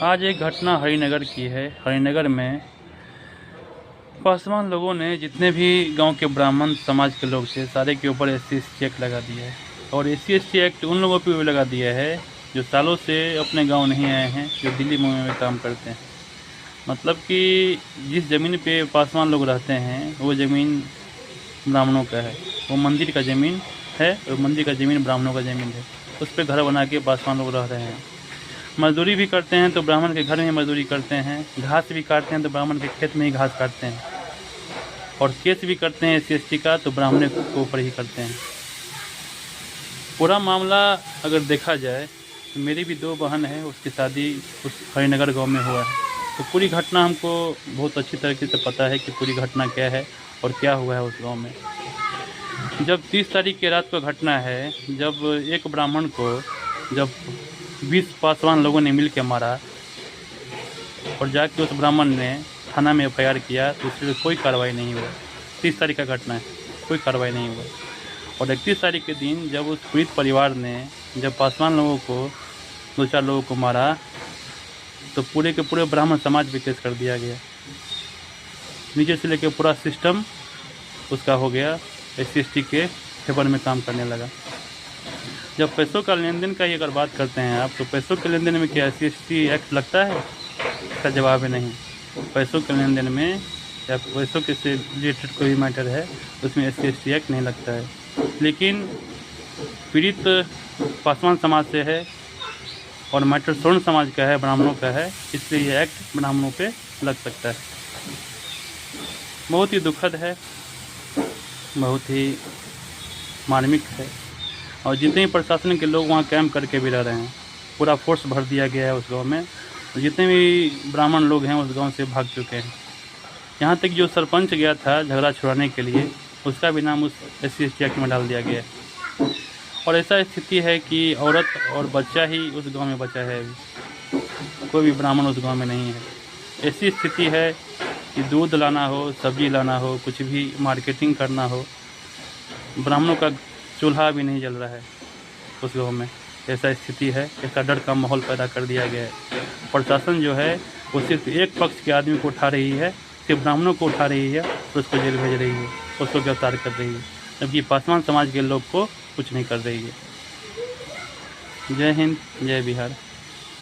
आज एक घटना हरिनगर की है। हरिनगर में पासवान लोगों ने जितने भी गांव के ब्राह्मण समाज के लोग थे सारे के ऊपर SC/ST एक्ट लगा दिया है। और SC/ST एक्ट उन लोगों पर भी लगा दिया है जो सालों से अपने गांव नहीं आए हैं, जो दिल्ली मुंबई में काम करते हैं। मतलब कि जिस ज़मीन पे पासवान लोग रहते हैं वो ज़मीन ब्राह्मणों का है, वो मंदिर का ज़मीन है और मंदिर का ज़मीन ब्राह्मणों का ज़मीन है। उस पर घर बना के पासवान लोग रह रहे हैं। मजदूरी भी करते हैं तो ब्राह्मण के घर में मजदूरी करते हैं, घास भी काटते हैं तो ब्राह्मण के खेत में ही घास काटते हैं, और केस भी करते हैं SC/ST का तो ब्राह्मण के ऊपर ही करते हैं। पूरा मामला अगर देखा जाए तो मेरी भी 2 बहन है, उसकी शादी उस हरिनगर गांव में हुआ है। तो पूरी घटना हमको बहुत अच्छी तरीके से पता है कि पूरी घटना क्या है और क्या हुआ है उस गांव में। जब 30 तारीख की रात को घटना है, जब एक ब्राह्मण को जब 20 पासवान लोगों ने मिल के मारा और जाके उस ब्राह्मण ने थाना में FIR किया तो उससे कोई कार्रवाई नहीं हुई। 30 तारीख का घटना है, कोई कार्रवाई नहीं हुआ। और 31 तारीख के दिन जब उस पीड़ित परिवार ने जब पासवान लोगों को 2-4 लोगों को मारा तो पूरे के पूरे ब्राह्मण समाज पे केस कर दिया गया। नीचे से लेकर पूरा सिस्टम उसका हो गया, SC/ST के फेवर में काम करने लगा। जब पैसों का लेन देन का ही अगर बात करते हैं आप, तो पैसों के लेन देन में क्या SC/ST एक्ट लगता है? इसका जवाब है नहीं। पैसों के लेन देन में या पैसों के से रिलेटेड कोई मैटर है उसमें SC/ST एक्ट नहीं लगता है। लेकिन पीड़ित पासवान समाज से है और मैटर स्वर्ण समाज का है, ब्राह्मणों का है, इसलिए ये एक्ट ब्राह्मणों पे लग सकता है। बहुत ही दुखद है, बहुत ही मार्मिक है। और जितने भी प्रशासन के लोग वहाँ कैंप करके भी रह रहे हैं, पूरा फोर्स भर दिया गया है उस गांव में। जितने भी ब्राह्मण लोग हैं उस गांव से भाग चुके हैं। यहाँ तक जो सरपंच गया था झगड़ा छुड़ाने के लिए, उसका भी नाम उस SC/ST एक्ट में डाल दिया गया है। और ऐसा स्थिति है कि औरत और बच्चा ही उस गांव में बचा है, अभी कोई भी ब्राह्मण उस गांव में नहीं है। ऐसी स्थिति है कि दूध लाना हो, सब्जी लाना हो, कुछ भी मार्केटिंग करना हो, ब्राह्मणों का चूल्हा भी नहीं जल रहा है उस गांव में। ऐसा स्थिति है, ऐसा डर का माहौल पैदा कर दिया गया है। प्रशासन जो है वो सिर्फ एक पक्ष के आदमी को उठा रही है, सिर्फ ब्राह्मणों को उठा रही है और उसको जेल भेज रही है, उसको गिरफ्तार कर रही है, जबकि पासवान समाज के लोग को कुछ नहीं कर रही है। जय हिंद, जय बिहार।